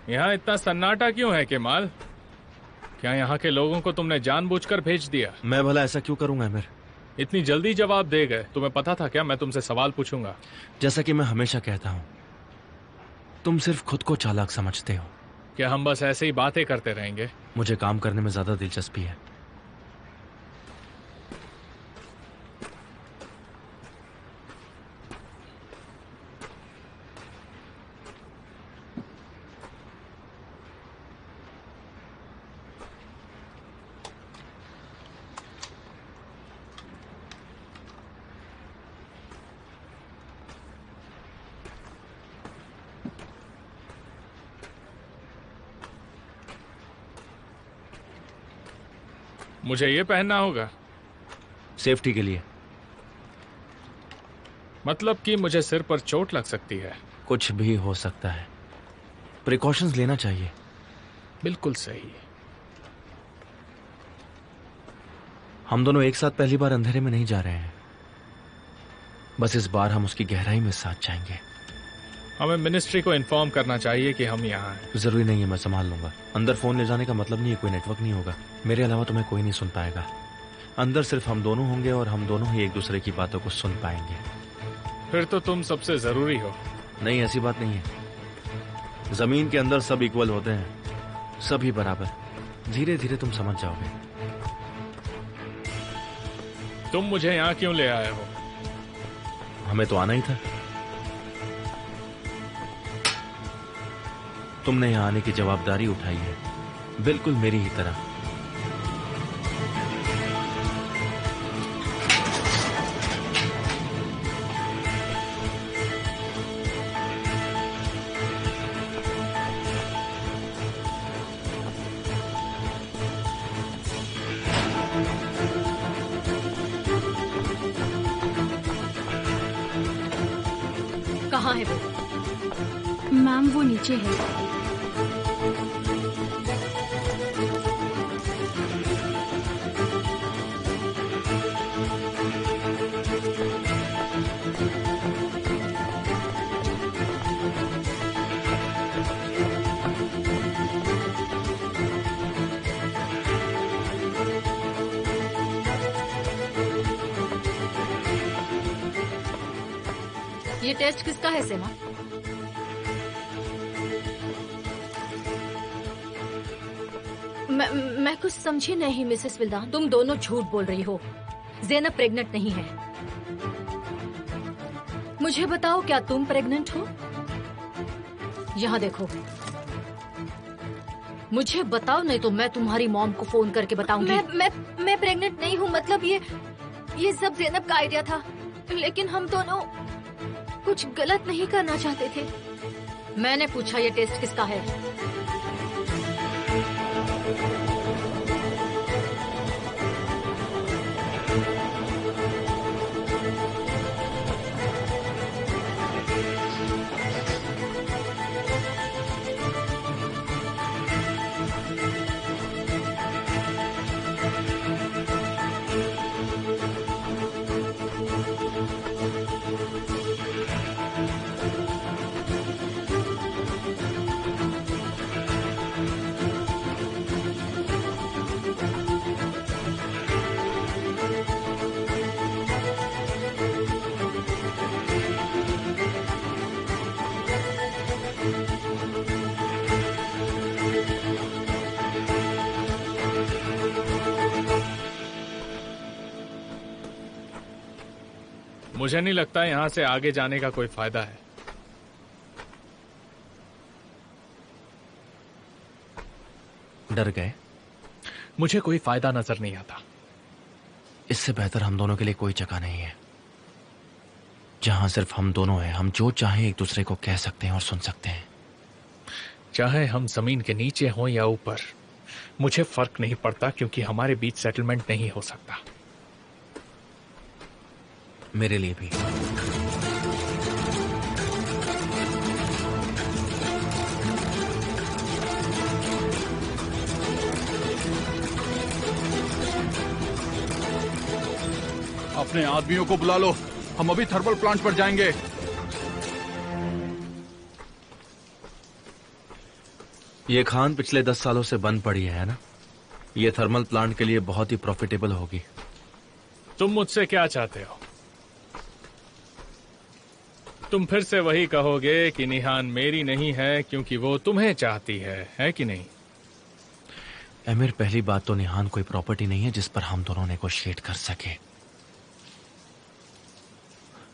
यहाँ इतना सन्नाटा क्यों है केमाल? क्या यहाँ के लोगों को तुमने जानबूझकर भेज दिया? मैं भला ऐसा क्यों करूंगा अमीर? इतनी जल्दी जवाब दे गए। तुम्हें पता था क्या मैं तुमसे सवाल पूछूंगा? जैसा कि मैं हमेशा कहता हूँ, तुम सिर्फ खुद को चालाक समझते हो। क्या हम बस ऐसे ही बातें करते रहेंगे? मुझे काम करने में ज्यादा दिलचस्पी है। मुझे ये पहनना होगा सेफ्टी के लिए। मतलब कि मुझे सिर पर चोट लग सकती है। कुछ भी हो सकता है, प्रिकॉशंस लेना चाहिए। बिल्कुल सही। हम दोनों एक साथ पहली बार अंधेरे में नहीं जा रहे हैं, बस इस बार हम उसकी गहराई में साथ जाएंगे। हमें मिनिस्ट्री को इन्फॉर्म करना चाहिए कि हम यहाँ हैं। जरूरी नहीं है, मैं संभाल लूंगा। अंदर फोन ले जाने का मतलब नहीं है कोई नेटवर्क नहीं होगा। मेरे अलावा तुम्हें कोई नहीं सुन पाएगा। अंदर सिर्फ हम दोनों होंगे और हम दोनों ही एक दूसरे की बातों को सुन पाएंगे। फिर तो तुम सबसे जरूरी हो। नहीं, ऐसी बात नहीं है। जमीन के अंदर सब इक्वल होते हैं, सभी बराबर। धीरे धीरे तुम समझ जाओगे। तुम मुझे यहाँ क्यों ले आए हो? हमें तो आना ही था। तुमने यहाँ आने की जवाबदारी उठाई है, बिल्कुल मेरी ही तरह। कहाँ है वो? मैम वो नीचे है। ये टेस्ट किसका है सेमा? मैं कुछ समझी नहीं मिसेस विल्दान। तुम दोनों झूठ बोल रही हो। ज़ैनब प्रेग्नेंट नहीं है। मुझे बताओ, क्या तुम प्रेग्नेंट हो? यहाँ देखो, मुझे बताओ, नहीं तो मैं तुम्हारी मॉम को फोन करके बताऊंगी। मैं प्रेग्नेंट नहीं हूँ। मतलब ये सब ज़ैनब का आइडिया था, लेकिन हम दोनों कुछ गलत नहीं करना चाहते थे। मैंने पूछा ये टेस्ट किसका है? मुझे नहीं लगता यहाँ से आगे जाने का कोई फायदा है। डर गए? मुझे कोई फायदा नजर नहीं आता। इससे बेहतर हम दोनों के लिए कोई जगह नहीं है, जहां सिर्फ हम दोनों हैं। हम जो चाहें एक दूसरे को कह सकते हैं और सुन सकते हैं। चाहे हम जमीन के नीचे हों या ऊपर, मुझे फर्क नहीं पड़ता, क्योंकि हमारे बीच सेटलमेंट नहीं हो सकता। मेरे लिए भी। अपने आदमियों को बुला लो, हम अभी थर्मल प्लांट पर जाएंगे। ये खान पिछले 10 सालों से बंद पड़ी है ना? ये थर्मल प्लांट के लिए बहुत ही प्रॉफिटेबल होगी। तुम मुझसे क्या चाहते हो? तुम फिर से वही कहोगे कि निहान मेरी नहीं है क्योंकि वो तुम्हें चाहती है कि नहीं? अमीर, पहली बात तो निहान कोई प्रॉपर्टी नहीं है जिस पर हम दोनों नेगोशिएट कर सके।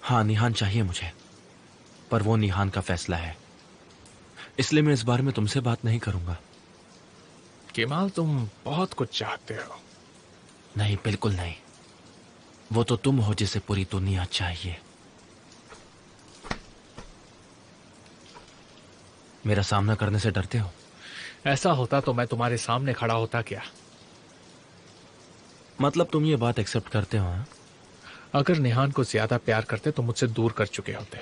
हाँ, निहान चाहिए मुझे, पर वो निहान का फैसला है, इसलिए मैं इस बारे में तुमसे बात नहीं करूंगा। केमाल, तुम बहुत कुछ चाहते हो। नहीं, बिल्कुल नहीं। वो तो तुम हो जिसे पूरी दुनिया चाहिए। मेरा सामना करने से डरते हो? ऐसा होता तो मैं तुम्हारे सामने खड़ा होता क्या? मतलब तुम ये बात एक्सेप्ट करते हो? हाँ? अगर निहान को ज्यादा प्यार करते तो मुझसे दूर कर चुके होते।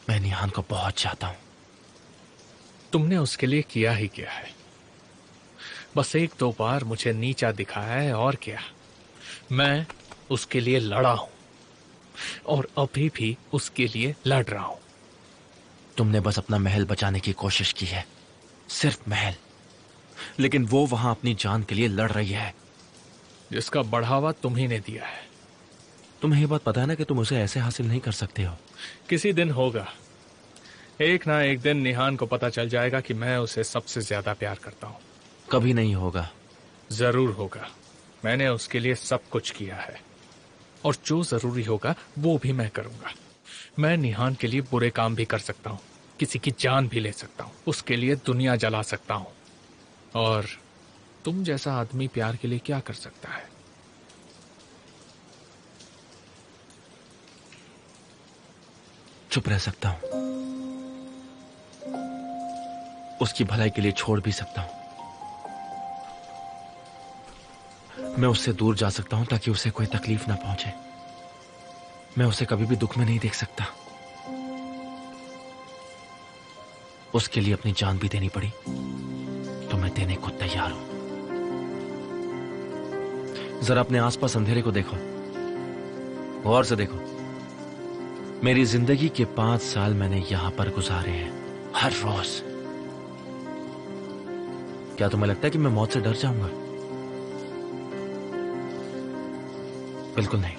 मैं निहान को बहुत चाहता हूं। तुमने उसके लिए किया ही क्या है? बस 1-2 बार मुझे नीचा दिखाया है, और क्या। मैं उसके लिए लड़ा हूं और अभी भी उसके लिए लड़ रहा हूं। तुमने बस अपना महल बचाने की कोशिश की है, सिर्फ महल, लेकिन वो वहां अपनी जान के लिए लड़ रही है, जिसका बढ़ावा तुम ही ने दिया है। तुम्हें ये बात पता है ना कि तुम उसे ऐसे हासिल नहीं कर सकते हो। किसी दिन होगा, एक ना एक दिन निहान को पता चल जाएगा कि मैं उसे सबसे ज्यादा प्यार करता हूं। कभी नहीं होगा। जरूर होगा। मैंने उसके लिए सब कुछ किया है, और जो जरूरी होगा वो भी मैं करूंगा। मैं निहान के लिए बुरे काम भी कर सकता हूं, किसी की जान भी ले सकता हूं, उसके लिए दुनिया जला सकता हूं। और तुम जैसा आदमी प्यार के लिए क्या कर सकता है? चुप रह सकता हूं, उसकी भलाई के लिए छोड़ भी सकता हूं। मैं उससे दूर जा सकता हूं ताकि उसे कोई तकलीफ ना पहुंचे। मैं उसे कभी भी दुख में नहीं देख सकता। उसके लिए अपनी जान भी देनी पड़ी तो मैं देने को तैयार हूं। जरा अपने आसपास अंधेरे को देखो, गौर से देखो। मेरी जिंदगी के 5 साल मैंने यहां पर गुजारे हैं, हर रोज। क्या तुम्हें लगता है कि मैं मौत से डर जाऊंगा? बिल्कुल नहीं।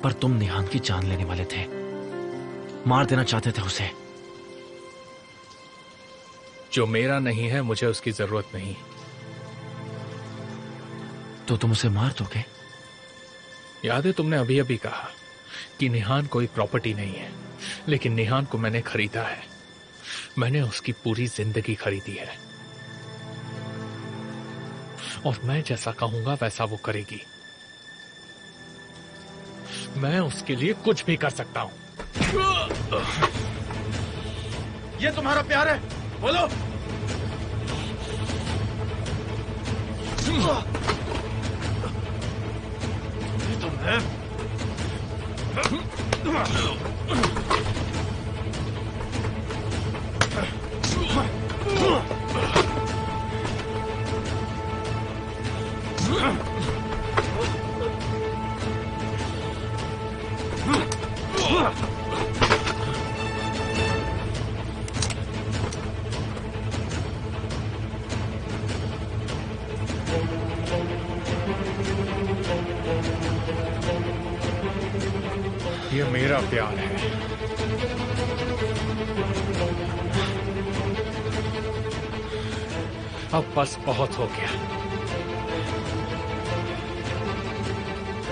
पर तुम निहान की जान लेने वाले थे, मार देना चाहते थे उसे। जो मेरा नहीं है मुझे उसकी जरूरत नहीं। तो तुम उसे मार दोगे? याद है तुमने अभी अभी कहा कि निहान कोई प्रॉपर्टी नहीं है, लेकिन निहान को मैंने खरीदा है। मैंने उसकी पूरी जिंदगी खरीदी है, और मैं जैसा कहूंगा वैसा वो करेगी। मैं उसके लिए कुछ भी कर सकता हूं। ये तुम्हारा प्यार है? बोलो। ये तुम है? ये मेरा प्यार है। अब बस बहुत हो गया।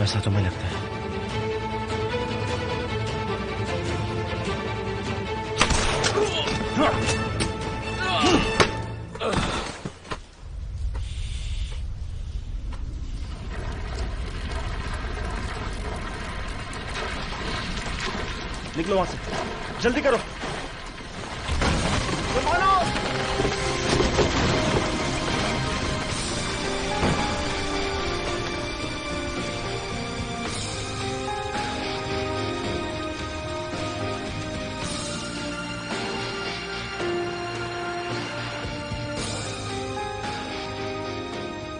वैसा तुम्हें लगता है? निकलो वहां से, जल्दी करो।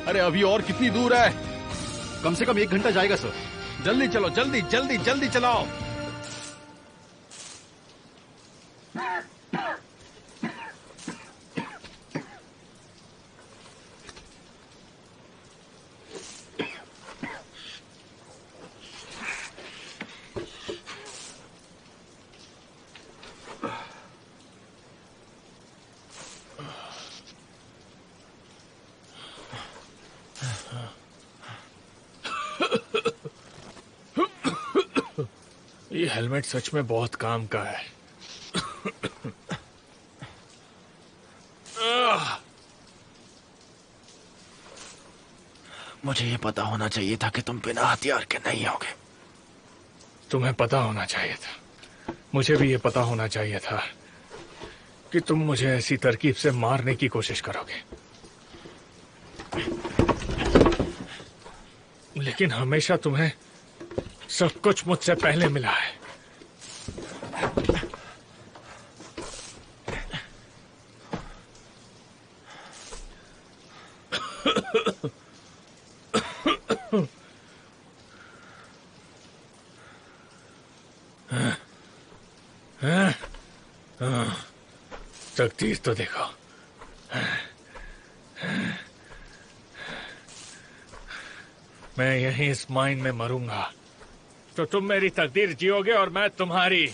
अरे अभी और कितनी दूर है? कम से कम 1 घंटा जाएगा सर। जल्दी चलो, जल्दी जल्दी जल्दी चलाओ। ये हेलमेट सच में बहुत काम का है। मुझे ये पता होना चाहिए था कि तुम बिना हथियार के नहीं होगे। तुम्हें पता होना चाहिए था, मुझे भी ये पता होना चाहिए था कि तुम मुझे ऐसी तरकीब से मारने की कोशिश करोगे। लेकिन हमेशा तुम्हें सब कुछ मुझसे पहले मिला है। तकदीर तो देखो। मैं यहीं इस माइन में मरूंगा तो तुम मेरी तकदीर जियोगे और मैं तुम्हारी।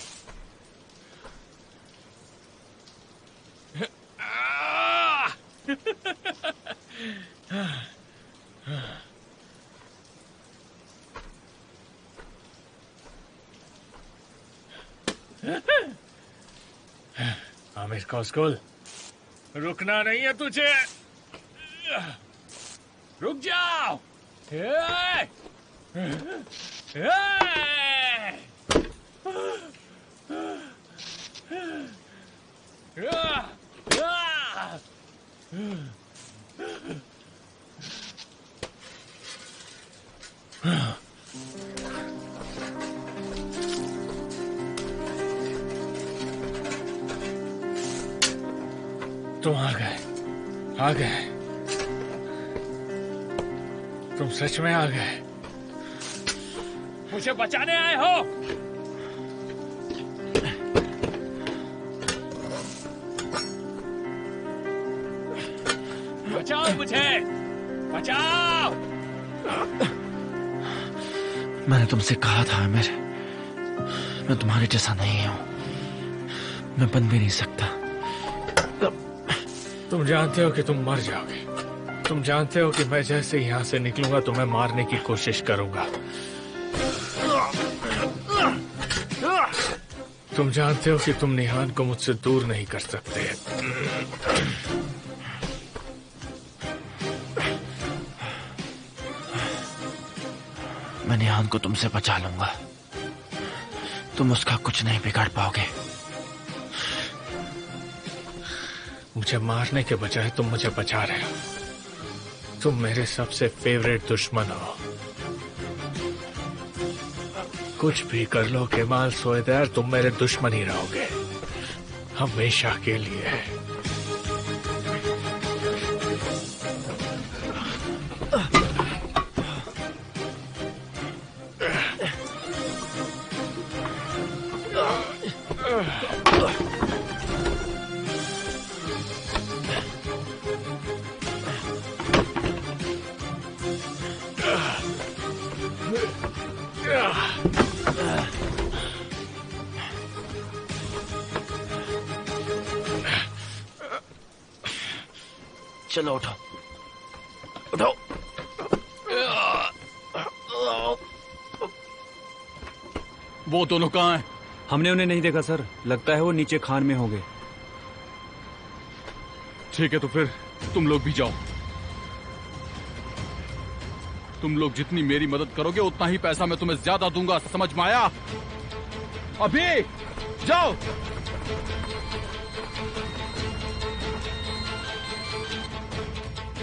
आमिर कौसकुल, रुकना नहीं है तुझे। रुक जाओ। तुम आ गए, आ गए। तुम सच में आ गए। मुझे बचाने आए हो। बचाओ मुझे, बचाओ। मैंने तुमसे कहा था आमिर, मैं तुम्हारे जैसा नहीं हूं। मैं बन भी नहीं सकता। तुम जानते हो कि तुम मर जाओगे। तुम जानते हो कि मैं जैसे यहां से निकलूंगा तुम्हें मारने की कोशिश करूंगा। तुम जानते हो कि तुम निहान को मुझसे दूर नहीं कर सकते। मैं निहान को तुमसे बचा लूंगा। तुम उसका कुछ नहीं बिगाड़ पाओगे। मुझे मारने के बजाय तुम मुझे बचा रहे हो। तुम मेरे सबसे फेवरेट दुश्मन हो। कुछ भी कर लो केमाल सोएदार, तुम मेरे दुश्मन ही रहोगे हमेशा के लिए। चलो उठो, उठो। वो दोनों कहाँ हैं? हमने उन्हें नहीं देखा सर, लगता है वो नीचे खान में होंगे। ठीक है, तो फिर तुम लोग भी जाओ। तुम लोग जितनी मेरी मदद करोगे उतना ही पैसा मैं तुम्हें ज्यादा दूंगा, समझ में आया? अभी जाओ।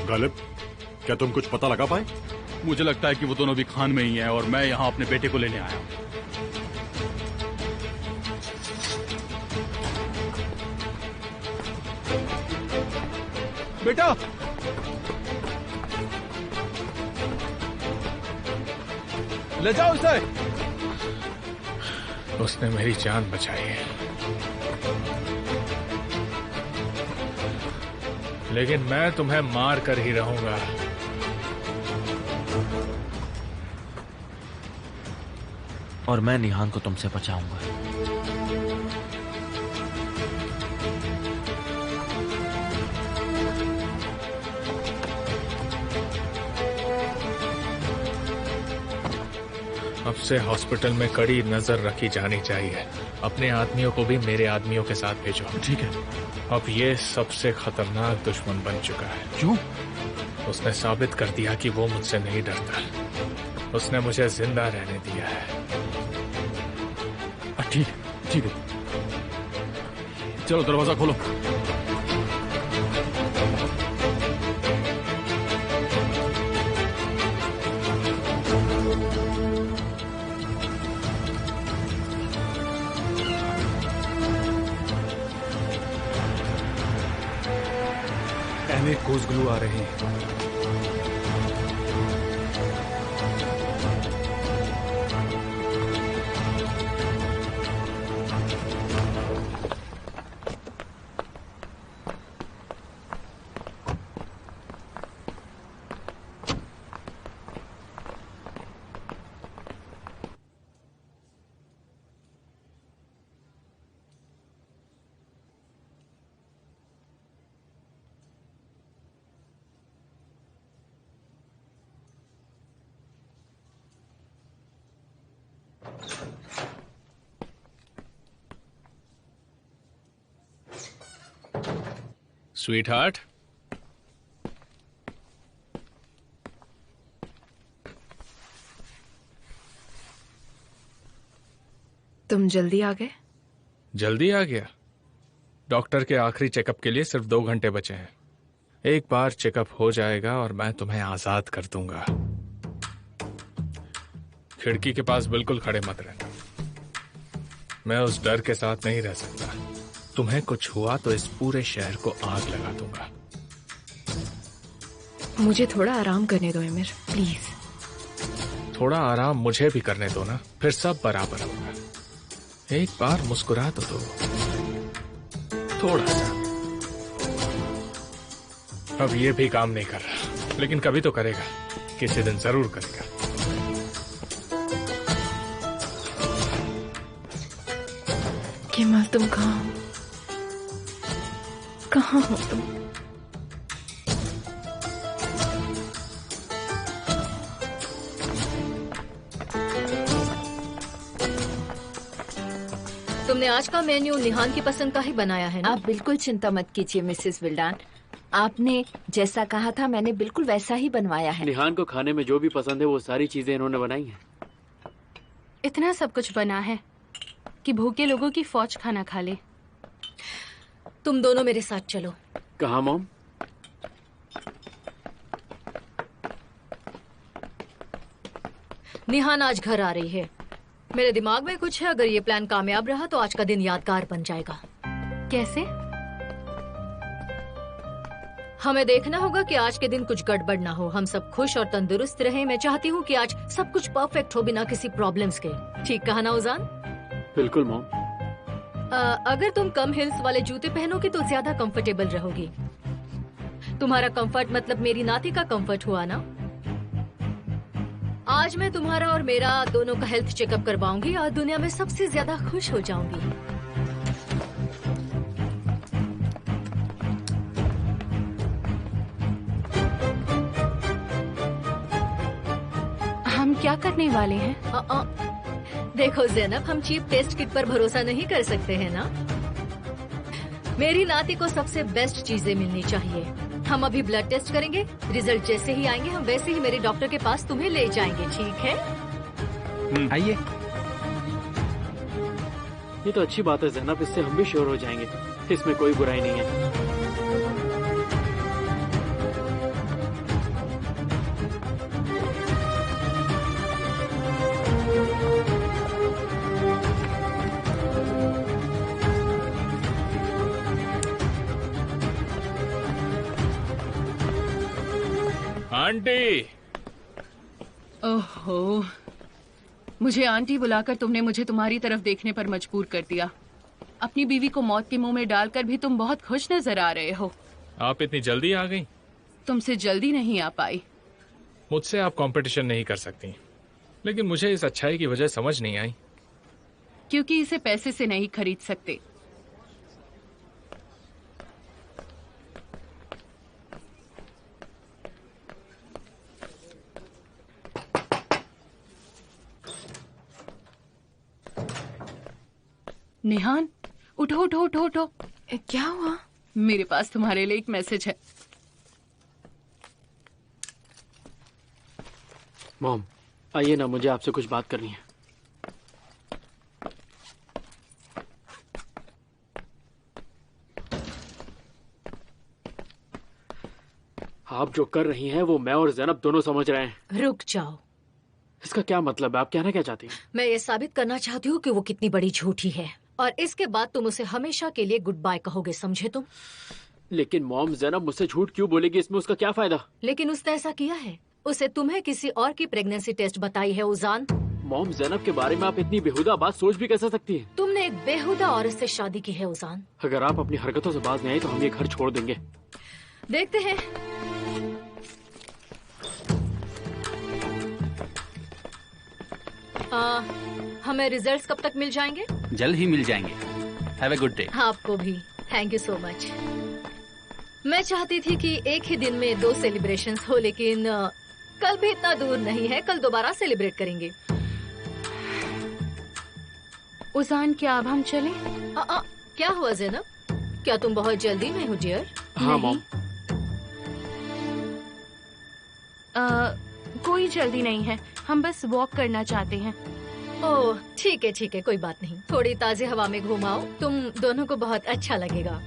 गालिब, क्या तुम कुछ पता लगा पाए? मुझे लगता है कि वो दोनों भी खान में ही हैं और मैं यहाँ अपने बेटे को लेने आया हूँ। बेटा, ले जाओ उसे। उसने मेरी जान बचाई है, लेकिन मैं तुम्हें मार कर ही रहूंगा। और मैं निहान को तुमसे बचाऊंगा। अब से हॉस्पिटल में कड़ी नजर रखी जानी चाहिए। अपने आदमियों को भी मेरे आदमियों के साथ भेजो। ठीक है। अब ये सबसे खतरनाक दुश्मन बन चुका है। क्यों? उसने साबित कर दिया कि वो मुझसे नहीं डरता। उसने मुझे जिंदा रहने दिया है। ठीक ठीक है, चलो दरवाजा खोलो। अहमेद कोसग्लू आ रहे हैं। स्वीट हार्ट, तुम जल्दी आ गए? जल्दी आ गया। डॉक्टर के आखिरी चेकअप के लिए सिर्फ 2 घंटे बचे हैं। एक बार चेकअप हो जाएगा और मैं तुम्हें आजाद कर दूंगा। खिड़की के पास बिल्कुल खड़े मत रहना। मैं उस डर के साथ नहीं रह सकता। तुम्हें कुछ हुआ तो इस पूरे शहर को आग लगा दूंगा। मुझे थोड़ा आराम करने दो एमिर, प्लीज। थोड़ा आराम मुझे भी करने दो ना, फिर सब बराबर होगा। एक बार मुस्कुरा तो दो, थोड़ा सा। अब ये भी काम नहीं कर रहा, लेकिन कभी तो करेगा, किसी दिन जरूर करेगा। केमल, तुम कहाँ हो तुम? तुमने आज का मेन्यू निहान की पसंद का ही बनाया है ना? आप बिल्कुल चिंता मत कीजिए मिसेस विल्डान। आपने जैसा कहा था मैंने बिल्कुल वैसा ही बनवाया है। निहान को खाने में जो भी पसंद है वो सारी चीजें इन्होंने बनाई हैं। इतना सब कुछ बना है कि भूखे लोगों की फौज खाना खा ले। तुम दोनों मेरे साथ चलो। कहाँ मॉम? निहान आज घर आ रही है। मेरे दिमाग में कुछ है, अगर ये प्लान कामयाब रहा तो आज का दिन यादगार बन जाएगा। कैसे? हमें देखना होगा कि आज के दिन कुछ गड़बड़ ना हो, हम सब खुश और तंदुरुस्त रहें। मैं चाहती हूँ कि आज सब कुछ परफेक्ट हो, बिना किसी प्रॉब्लम्स के। ठीक कहा ना उजान? बिल्कुल मॉम। अगर तुम कम हिल्स वाले जूते पहनोगे तो ज्यादा कंफर्टेबल रहोगी। तुम्हारा कंफर्ट मतलब मेरी नाती का कंफर्ट हुआ ना? आज मैं तुम्हारा और मेरा दोनों का हेल्थ चेकअप करवाऊंगी और दुनिया में सबसे ज्यादा खुश हो जाऊंगी। हम क्या करने वाले हैं? देखो जैनब, हम चीप टेस्ट किट पर भरोसा नहीं कर सकते हैं ना। मेरी नाती को सबसे बेस्ट चीजें मिलनी चाहिए। हम अभी ब्लड टेस्ट करेंगे, रिजल्ट जैसे ही आएंगे हम वैसे ही मेरे डॉक्टर के पास तुम्हें ले जाएंगे, ठीक है? आइए। ये तो अच्छी बात है जैनब, इससे हम भी श्योर हो जाएंगे। इसमें कोई बुराई नहीं है। आंटी। ओहो, मुझे आंटी बुलाकर तुमने मुझे तुम्हारी तरफ देखने पर मजबूर कर दिया। अपनी बीवी को मौत के मुंह में डालकर भी तुम बहुत खुश नजर आ रहे हो। आप इतनी जल्दी आ गई? तुमसे जल्दी नहीं आ पाई। मुझसे आप कंपटीशन नहीं कर सकती, लेकिन मुझे इस अच्छाई की वजह समझ नहीं आई। क्योंकि इसे पैसे से नहीं खरीद सकते। निहान, उठो उठो उठो उठो। क्या हुआ? मेरे पास तुम्हारे लिए एक मैसेज है। मॉम, आइए ना, मुझे आपसे कुछ बात करनी है। आप जो कर रही हैं वो मैं और जैनब दोनों समझ रहे हैं। रुक जाओ। इसका क्या मतलब है? आप कहना क्या चाहती हैं? मैं ये साबित करना चाहती हूँ कि वो कितनी बड़ी झूठी है, और इसके बाद तुम उसे हमेशा के लिए गुड बाय कहोगे, समझे तुम? लेकिन मॉम, जैनब मुझसे झूठ क्यों बोलेगी? इसमें उसका क्या फायदा? लेकिन उसने ऐसा किया है। उसे तुम्हें किसी और की प्रेगनेंसी टेस्ट बताई है उजान। मॉम, जैनब के बारे में आप इतनी बेहुदा बात सोच भी कैसे सकती हैं? तुमने एक बेहुदा औरत से शादी की है उजान। अगर आप अपनी हरकतों से बाज नहीं आई तो हम ये घर छोड़ देंगे। देखते हैं। हमें रिजल्ट्स कब तक मिल जाएंगे? जल्द ही मिल जाएंगे। Have a good day. आपको भी। Thank you so much. मैं चाहती थी कि एक ही दिन में 2 सेलिब्रेशंस हो, लेकिन कल भी इतना दूर नहीं है। कल दोबारा सेलिब्रेट करेंगे। उजान, क्या अब हम चलें? क्या हुआ जैनब? क्या तुम बहुत जल्दी में हो डियर? हाँ मॉम। कोई जल्दी नहीं है, हम बस वॉक करना चाहते हैं। ओह ठीक है, कोई बात नहीं। थोड़ी ताज़ी हवा में घुमाओ, तुम दोनों को बहुत अच्छा लगेगा।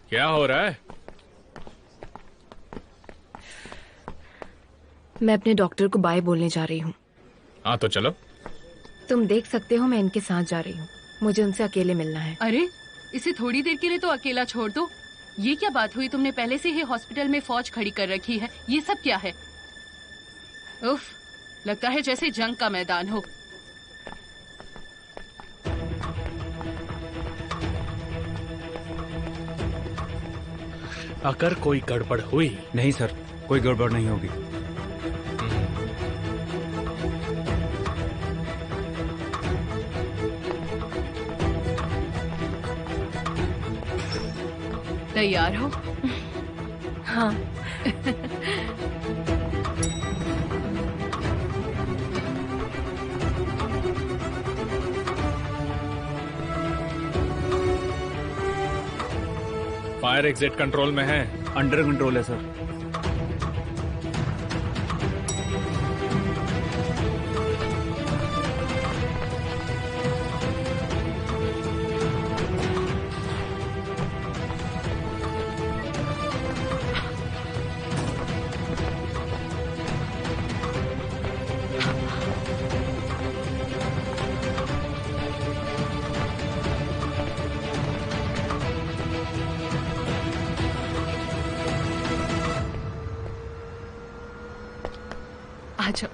क्या हो रहा है? मैं अपने डॉक्टर को बाय बोलने जा रही हूँ। हाँ तो चलो। तुम देख सकते हो मैं इनके साथ जा रही हूँ। मुझे उनसे अकेले मिलना है। अरे, इसे थोड़ी देर के लिए तो अकेला छोड़ दो। ये क्या बात हुई? तुमने पहले से ही हॉस्पिटल में फौज खड़ी कर रखी है। ये सब क्या है? उफ, लगता है जैसे जंग का मैदान हो। अगर कोई गड़बड़ हुई। नहीं सर, कोई गड़बड़ नहीं होगी। तैयार हो? हाँ। फायर एग्जिट कंट्रोल में है। अंडर कंट्रोल है सर। आजा।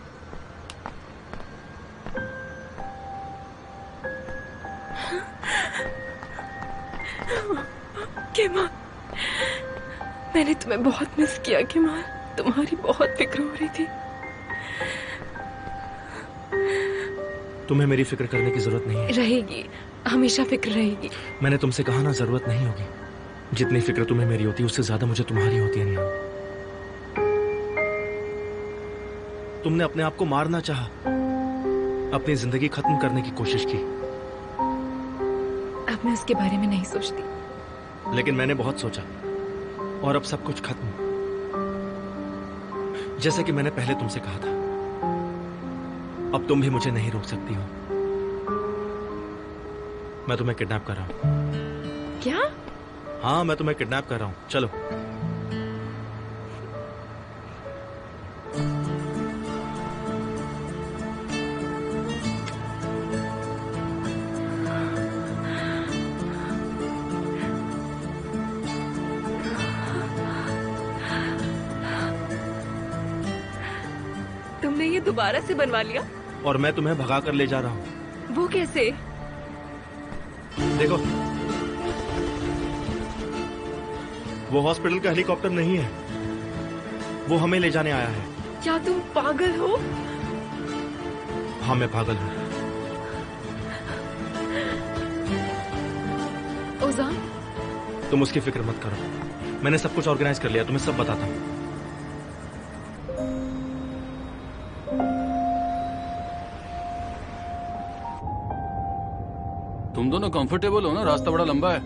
केमाल, मैंने तुम्हें बहुत मिस किया केमाल। तुम्हारी बहुत फिक्र हो रही थी। तुम्हें मेरी फिक्र करने की जरूरत नहीं है। रहेगी, हमेशा फिक्र रहेगी। मैंने तुमसे कहा ना, जरूरत नहीं होगी। जितनी फिक्र तुम्हें मेरी होती है उससे ज्यादा मुझे तुम्हारी होती है निहाल। तुमने अपने आप को मारना चाहा, अपनी जिंदगी खत्म करने की कोशिश की। अब मैं उसके बारे में नहीं सोचती। लेकिन मैंने बहुत सोचा और अब सब कुछ खत्म। जैसे कि मैंने पहले तुमसे कहा था, अब तुम भी मुझे नहीं रोक सकती हो। मैं तुम्हें किडनैप कर रहा हूं। क्या? हाँ, मैं तुम्हें किडनैप कर रहा हूं। चलो। तुमने ये दोबारा से बनवा लिया? और मैं तुम्हें भगा कर ले जा रहा हूं। वो कैसे? देखो, वो हॉस्पिटल का हेलीकॉप्टर नहीं है, वो हमें ले जाने आया है। क्या तुम पागल हो? हाँ, मैं पागल हूं। ओजान, तुम उसकी फिक्र मत करो, मैंने सब कुछ ऑर्गेनाइज कर लिया, तुम्हें सब बताता हूं। तुम दोनों कंफर्टेबल हो ना? रास्ता बड़ा लंबा है।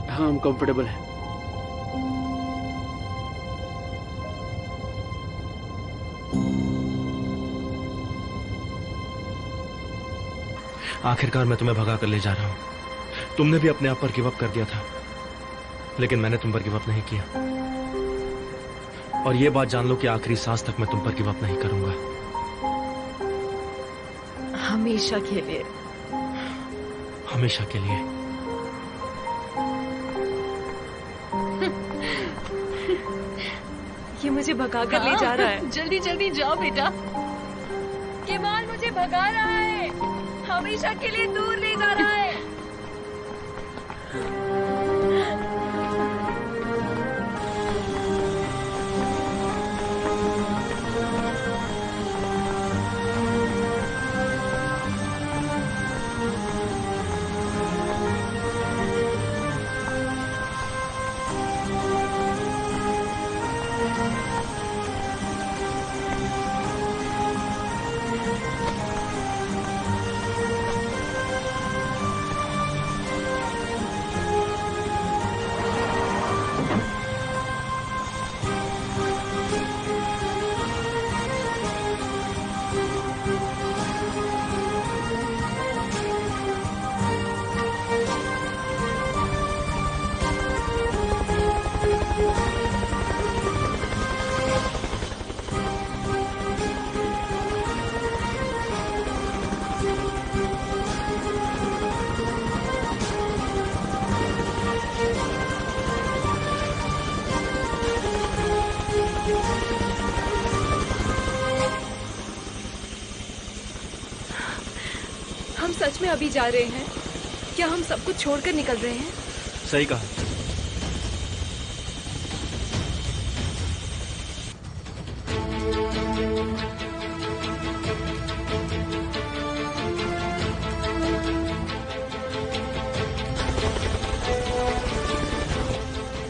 हाँ, हम कंफर्टेबल हैं। आखिरकार मैं तुम्हें भगा कर ले जा रहा हूं। तुमने भी अपने आप पर गिव अप कर दिया था, लेकिन मैंने तुम पर गिव अप नहीं किया। और ये बात जान लो कि आखिरी सांस तक मैं तुम पर गिव अप नहीं करूंगा। हमेशा के लिए। हमेशा के लिए। ये मुझे भगा कर ले जा रहा है। जल्दी जल्दी जाओ बेटा। केमाल मुझे भगा रहा है, हमेशा के लिए दूर ले जा रहा है। हम सच में अभी जा रहे हैं? क्या हम सब कुछ छोड़कर निकल रहे हैं? सही कहा।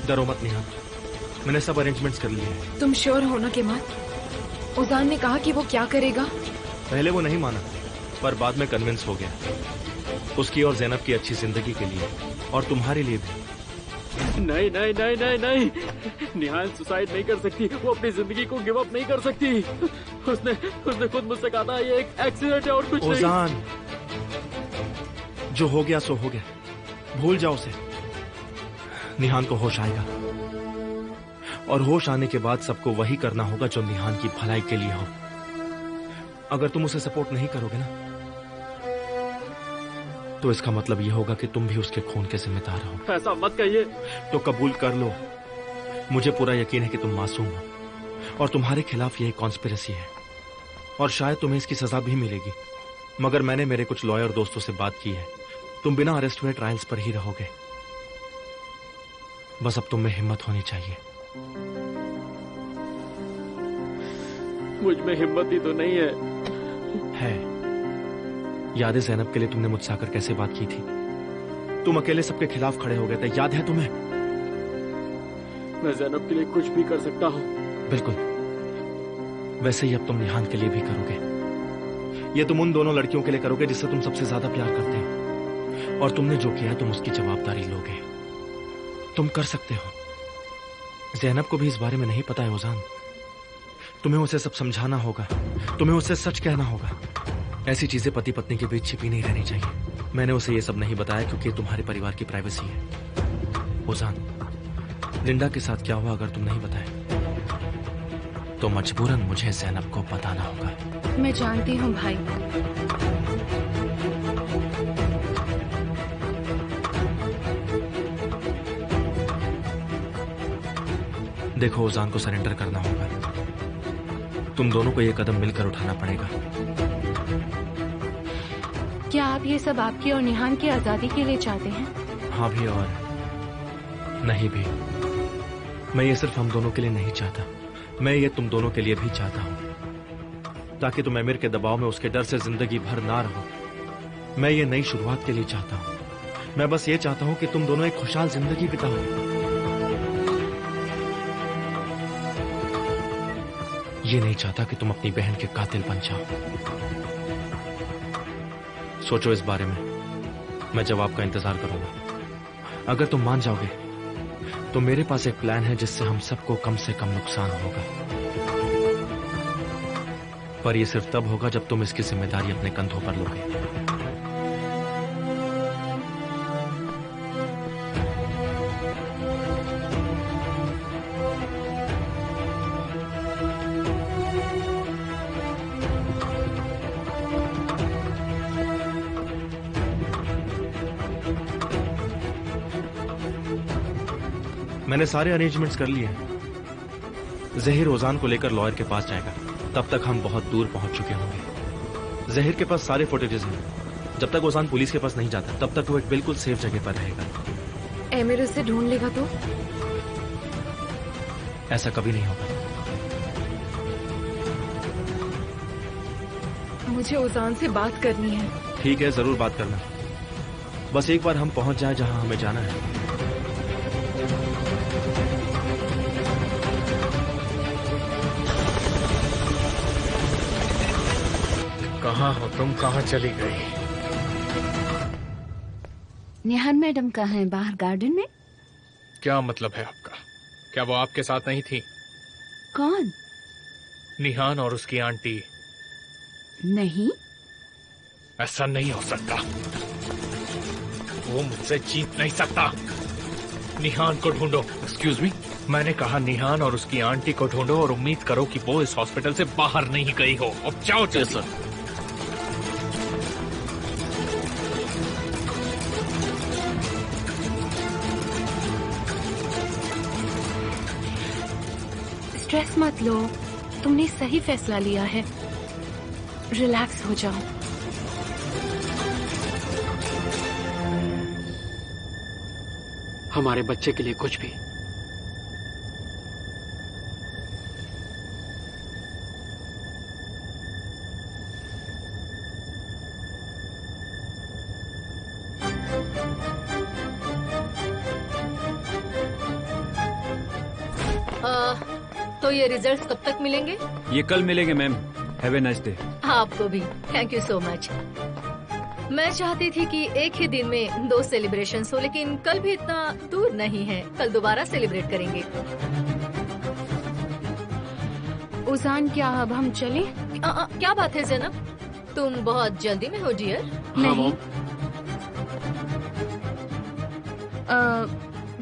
डरो मत निहाल, मैंने सब अरेंजमेंट्स कर लिए हैं। तुम श्योर हो ना केमाल? ओजान ने कहा कि वो क्या करेगा? पहले वो नहीं माना, पर बाद में कन्विंस हो गया। उसकी और ज़ैनब की अच्छी जिंदगी के लिए, और तुम्हारे लिए भी। नहीं नहीं नहीं नहीं नहीं, निहाल सुसाइड नहीं कर सकती। वो अपनी जिंदगी को गिव अप नहीं कर सकती। उसने खुद मुझसे कहा था ये एक एक्सीडेंट है और कुछ नहीं। ओजान, जो हो गया सो हो गया, भूल जाओ उसे। निहान को होश आएगा, और होश आने के बाद सबको वही करना होगा जो निहान की भलाई के लिए हो। अगर तुम उसे सपोर्ट नहीं करोगे ना, तो इसका मतलब यह होगा कि तुम भी उसके खून के जिम्मेदार हो। ऐसा मत कहिए। तो कबूल कर लो, मुझे पूरा यकीन है कि तुम मासूम हो, और तुम्हारे खिलाफ यह कॉन्स्पिरेसी है, और शायद तुम्हें इसकी सजा भी मिलेगी। मगर मैंने मेरे कुछ लॉयर दोस्तों से बात की है, तुम बिना अरेस्ट हुए ट्रायल्स पर ही रहोगे। बस अब तुम में हिम्मत होनी चाहिए। मुझ में हिम्मत ही तो नहीं है। याद है जैनब के लिए तुमने मुझसे आकर कैसे बात की थी? तुम अकेले सबके खिलाफ खड़े हो गए थे, याद है तुम्हें? मैं जैनब के लिए कुछ भी कर सकता हूँ। बिल्कुल वैसे ही अब तुम निहान के लिए भी करोगे। ये तुम उन दोनों लड़कियों के लिए करोगे जिससे तुम सबसे ज्यादा प्यार करते हो, और तुमने जो किया तुम उसकी जवाबदारी लोगे। तुम कर सकते हो। जैनब को भी इस बारे में नहीं पता है ओजान। तुम्हें उसे सब समझाना होगा, तुम्हें उसे सच कहना होगा। ऐसी चीजें पति पत्नी के बीच छिपी नहीं रहनी चाहिए। मैंने उसे ये सब नहीं बताया क्योंकि तुम्हारे परिवार की प्राइवेसी है। ओजान, लिंडा के साथ क्या हुआ अगर तुम नहीं बताए तो मजबूरन मुझे जैनब को बताना होगा। मैं जानती हूँ भाई। देखो ओजान को सरेंडर करना होगा। तुम दोनों को ये कदम मिलकर उठाना पड़ेगा। क्या आप ये सब आपकी और निहान की आजादी के लिए चाहते हैं? हाँ भी और नहीं भी। मैं ये सिर्फ हम दोनों के लिए नहीं चाहता, मैं ये तुम दोनों के लिए भी चाहता हूं, ताकि तुम अमीर के दबाव में उसके डर से जिंदगी भर ना रहो। मैं ये नई शुरुआत के लिए चाहता हूं। मैं बस ये चाहता हूं कि तुम दोनों एक खुशहाल जिंदगी बिताओ। ये नहीं चाहता कि तुम अपनी बहन के कातिल बन जाओ। सोचो इस बारे में। मैं जवाब का इंतजार करूंगा। अगर तुम मान जाओगे तो मेरे पास एक प्लान है जिससे हम सबको कम से कम नुकसान होगा, पर यह सिर्फ तब होगा जब तुम इसकी जिम्मेदारी अपने कंधों पर लोगे। मैंने सारे अरेंजमेंट्स कर लिए हैं। जहीर ओजान को लेकर लॉयर के पास जाएगा। तब तक हम बहुत दूर पहुंच चुके होंगे। जहीर के पास सारे फुटेजेस हैं। जब तक ओजान पुलिस के पास नहीं जाता तब तक वो एक बिल्कुल सेफ जगह पर रहेगा। एमिर उसे ढूंढ लेगा तो? ऐसा कभी नहीं होगा। मुझे ओजान से बात करनी है। ठीक है, जरूर बात करना। बस एक बार हम पहुंच जाए जहां हमें जाना है। कहाँ हो तुम? कहाँ चली गई? निहान मैडम कहाँ हैं? बाहर गार्डन में? क्या मतलब है आपका? क्या वो आपके साथ नहीं थी? कौन? निहान और उसकी आंटी। नहीं, ऐसा नहीं हो सकता। वो मुझसे जीत नहीं सकता। निहान को ढूंढो। एक्सक्यूज मी, मैंने कहा निहान और उसकी आंटी को ढूंढो और उम्मीद करो कि वो इस हॉस्पिटल से बाहर नहीं गई हो। अब जाओ। सर स्ट्रेस मत लो, तुमने सही फैसला लिया है। रिलैक्स हो जाओ। हमारे बच्चे के लिए कुछ भी। तो ये रिजल्ट्स कब तक मिलेंगे? ये कल मिलेंगे ma'am. Have a nice day. आपको भी। Thank you so much. मैं चाहती थी कि एक ही दिन में 2 सेलिब्रेशंस हो, लेकिन कल भी इतना दूर नहीं है। कल दोबारा सेलिब्रेट करेंगे। उजान, क्या अब हम चले? क्या बात है जैनब, तुम बहुत जल्दी में हो डियर? नहीं,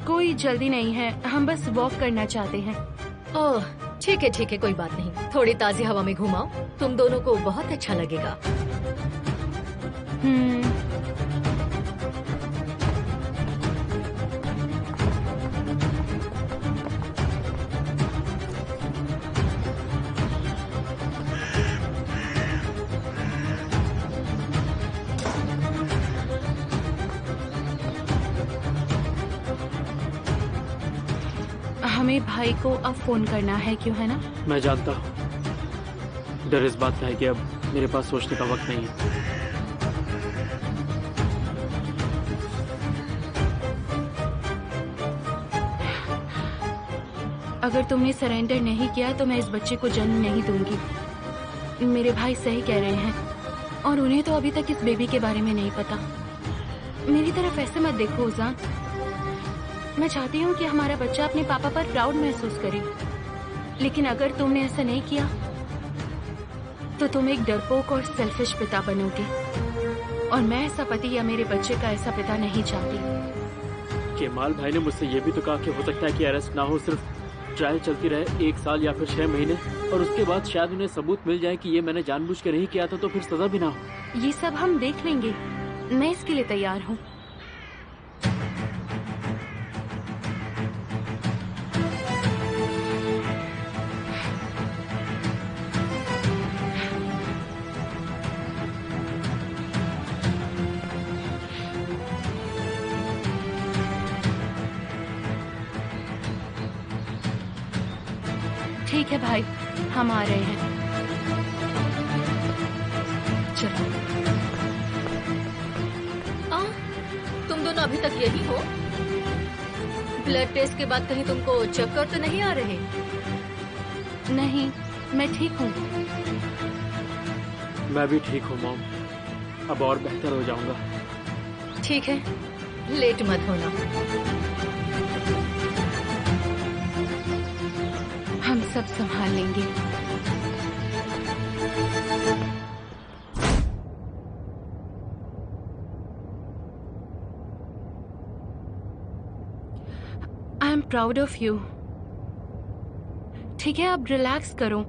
कोई जल्दी नहीं है, हम बस वॉक करना चाहते हैं। ओह ठीक है, कोई बात नहीं। थोड़ी ताजी हवा में घुमाओ, तुम दोनों को बहुत अच्छा लगेगा। हमें भाई को अब फोन करना है, क्यों है ना? मैं जानता हूँ, डर इस बात का है कि अब मेरे पास सोचने का वक्त नहीं है। अगर तुमने सरेंडर नहीं किया तो मैं इस बच्चे को जन्म नहीं दूंगी। मेरे भाई सही कह रहे हैं और उन्हें तो अभी तक इस बेबी के बारे में नहीं पता। मेरी तरफ ऐसे मत देखो उजान। मैं चाहती हूँ कि हमारा बच्चा अपने पापा पर प्राउड महसूस करे, लेकिन अगर तुमने ऐसा नहीं किया तो तुम एक डरपोक और सेल्फिश पिता बनोगे, और मैं ऐसा पति या मेरे बच्चे का ऐसा पिता नहीं चाहती। केमाल भाई ने मुझसे ये भी तो कहा कि हो सकता है कि अरेस्ट ना हो, सिर्फ ट्रायल चलती रहे 1 साल या फिर 6 महीने, और उसके बाद शायद उन्हें सबूत मिल जाए कि ये मैंने जानबूझ के नहीं किया था, तो फिर सजा भी ना हो। ये सब हम देख लेंगे, मैं इसके लिए तैयार हूँ। ठीक है भाई, हम आ रहे हैं। चलो। तुम दोनों अभी तक यही हो? ब्लड टेस्ट के बाद कहीं तुमको चक्कर तो नहीं आ रहे? नहीं, मैं ठीक हूँ। मैं भी ठीक हूँ मॉम, अब और बेहतर हो जाऊंगा। ठीक है, लेट मत होना। हम सब संभाल लेंगे। I am proud of you. ठीक है, अब रिलैक्स करो।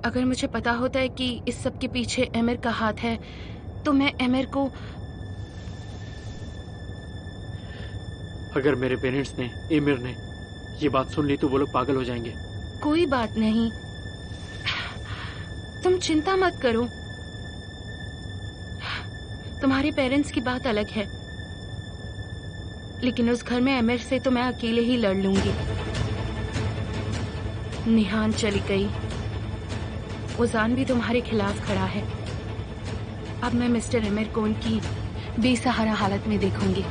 अगर मुझे पता होता है कि इस सब के पीछे एमिर का हाथ है तो मैं एमिर को। अगर मेरे पेरेंट्स ने, एमिर ने ये बात सुन ली तो वो लोग पागल हो जाएंगे। कोई बात नहीं, तुम चिंता मत करो। तुम्हारे पेरेंट्स की बात अलग है, लेकिन उस घर में एमिर से तो मैं अकेले ही लड़ लूंगी। निहान चली गई, उजान भी तुम्हारे खिलाफ खड़ा है। अब मैं मिस्टर एमिर को उनकी बेसहारा हालत में देखूंगी।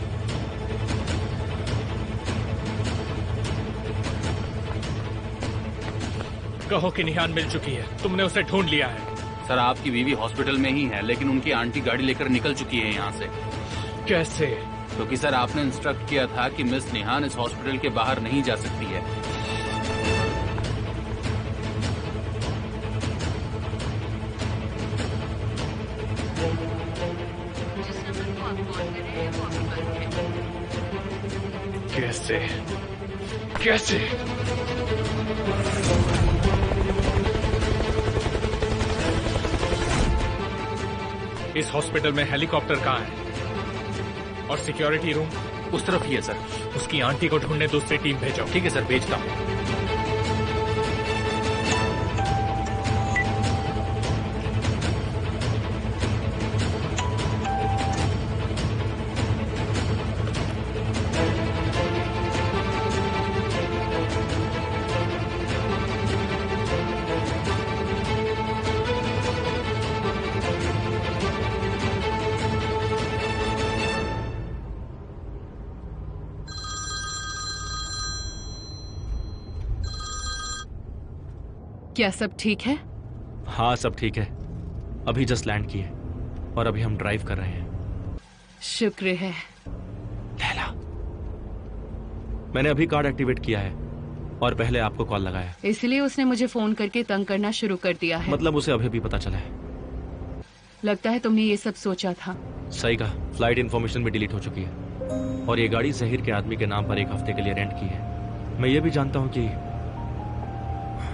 कहो कि निहान मिल चुकी है, तुमने उसे ढूंढ लिया है। सर, आपकी बीवी हॉस्पिटल में ही है, लेकिन उनकी आंटी गाड़ी लेकर निकल चुकी है यहाँ से। कैसे? क्योंकि सर आपने इंस्ट्रक्ट किया था कि मिस निहान इस हॉस्पिटल के बाहर नहीं जा सकती है। कैसे? कैसे? इस हॉस्पिटल में हेलीकॉप्टर कहाँ है? और सिक्योरिटी रूम? उस तरफ ही है सर। उसकी आंटी को ढूंढने दूसरी टीम भेजो। ठीक है सर, भेजता हूँ। क्या सब ठीक है? हाँ, सब ठीक है। अभी जस्ट लैंड किए और अभी हम ड्राइव कर रहे हैं। शुक्र है। लैला, मैंने अभी कार्ड एक्टिवेट किया है और पहले आपको कॉल लगाया। इसलिए उसने मुझे फोन करके तंग करना शुरू कर दिया है। मतलब उसे अभी भी पता चला है। लगता है तुमने ये सब सोचा था। सही कहा, फ्लाइट इंफॉर्मेशन भी डिलीट हो चुकी है और ये गाड़ी जहीर के आदमी के नाम पर 1 हफ्ते के लिए रेंट की है। मैं ये भी जानता हूँ कि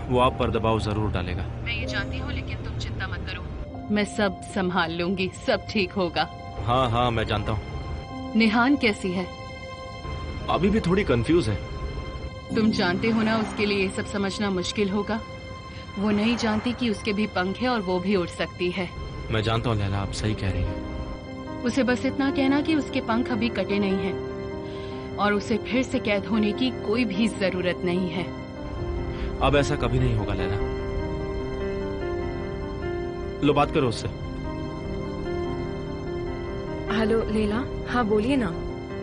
वो आप पर दबाव जरूर डालेगा। मैं ये जानती हूँ, लेकिन तुम चिंता मत करो, मैं सब संभाल लूंगी, सब ठीक होगा। हाँ हाँ, मैं जानता हूँ। निहान कैसी है? अभी भी थोड़ी कंफ्यूज है। तुम जानते हो ना, उसके लिए ये सब समझना मुश्किल होगा। वो नहीं जानती कि उसके भी पंख है और वो भी उड़ सकती है। मैं जानता हूँ लैला, आप सही कह रही हैं। उसे बस इतना कहना कि उसके पंख अभी कटे नहीं हैं और उसे फिर से कैद होने की कोई भी जरूरत नहीं है। अब ऐसा कभी नहीं होगा लैला। लो बात करो उससे। हेलो लैला, हाँ बोलिए ना।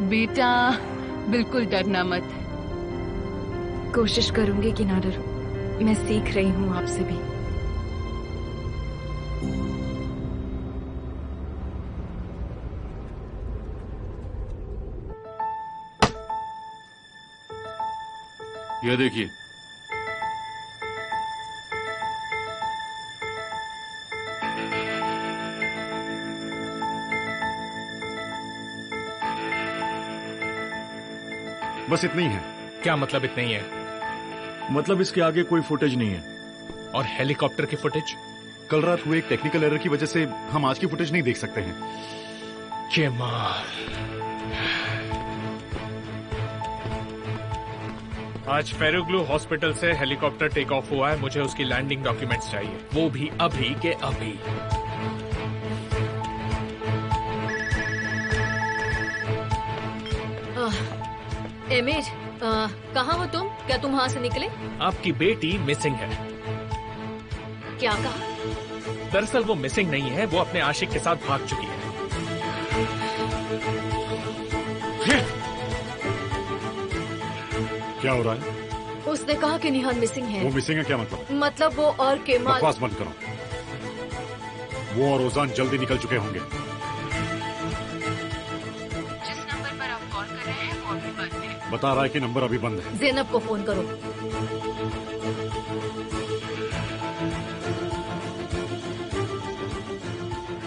बेटा बिल्कुल डरना मत। कोशिश करूंगी कि ना डरूं। मैं सीख रही हूँ आपसे भी। ये देखिए, बस इतनी है। क्या मतलब इतना ही है? मतलब इसके आगे कोई फुटेज नहीं है। और हेलीकॉप्टर की फुटेज? कल रात हुए एक टेक्निकल एरर की वजह से हम आज की फुटेज नहीं देख सकते हैं। केमाल, आज फेरुग्लू हॉस्पिटल से हेलीकॉप्टर टेक ऑफ हुआ है। मुझे उसकी लैंडिंग डॉक्यूमेंट्स चाहिए, वो भी अभी के अभी। एमिर, कहाँ हो तुम? क्या तुम वहाँ से निकले? आपकी बेटी मिसिंग है। क्या कहा? दरअसल वो मिसिंग नहीं है, वो अपने आशिक के साथ भाग चुकी है। क्या हो रहा है? उसने कहा कि निहान मिसिंग है। वो मिसिंग है क्या मतलब? मतलब वो और केमाल। बकवास बंद करो। वो और ओजान जल्दी निकल चुके होंगे। जिस नंबर पर आप कॉल कर रहे हैं वो अभी बंद है। बता रहा है कि नंबर अभी बंद है। ज़ैनब को फोन करो।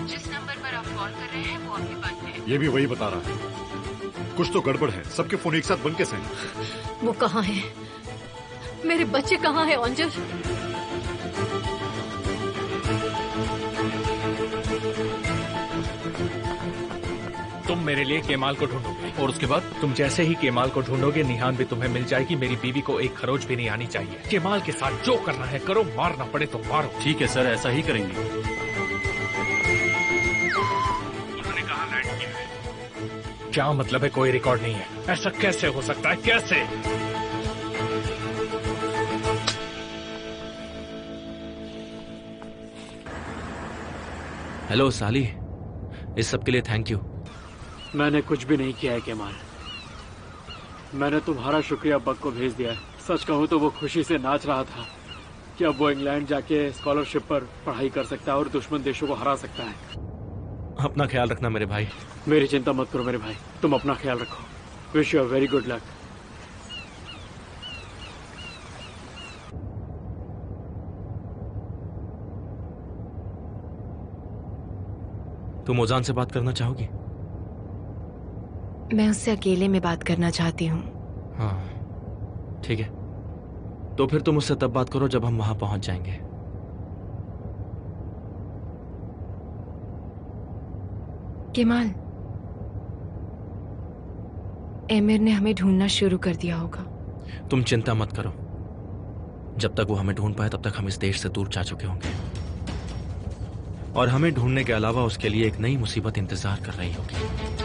जिस नंबर पर आप कॉल कर रहे हैं वो अभी बंद है। ये भी वही बता रहा है। कुछ तो गड़बड़ है। सबके फोन एक साथ बंद कैसे हैं? वो कहाँ है? मेरे बच्चे कहाँ हैं अंजर? तुम मेरे लिए केमाल को ढूंढोगे और उसके बाद? तुम जैसे ही केमाल को ढूंढोगे, निहान भी तुम्हें मिल जाएगी। मेरी बीवी को एक खरोच भी नहीं आनी चाहिए। केमाल के साथ जो करना है करो, मारना पड़े तो मारो। ठीक है सर, ऐसा ही करेंगे। उन्होंने कहा लैंड किया है। क्या मतलब है कोई रिकॉर्ड नहीं है? ऐसा कैसे हो सकता है? कैसे? हेलो साली, इस सब के लिए थैंक यू। मैंने कुछ भी नहीं किया है केमाल। मैंने तुम्हारा शुक्रिया बक को भेज दिया है। सच कहूँ तो वो खुशी से नाच रहा था कि अब वो इंग्लैंड जाके स्कॉलरशिप पर पढ़ाई कर सकता है और दुश्मन देशों को हरा सकता है। अपना ख्याल रखना मेरे भाई। मेरी चिंता मत करो मेरे भाई, तुम अपना ख्याल रखो। Wish you a very good luck. तुम ओजान से बात करना चाहोगी? मैं उससे अकेले में बात करना चाहती हूँ। हाँ ठीक है, तो फिर तुम उससे तब बात करो जब हम वहां पहुंच जाएंगे। केमाल, एमिर ने हमें ढूंढना शुरू कर दिया होगा। तुम चिंता मत करो, जब तक वो हमें ढूंढ पाए तब तक हम इस देश से दूर जा चुके होंगे। और हमें ढूंढने के अलावा उसके लिए एक नई मुसीबत इंतजार कर रही होगी।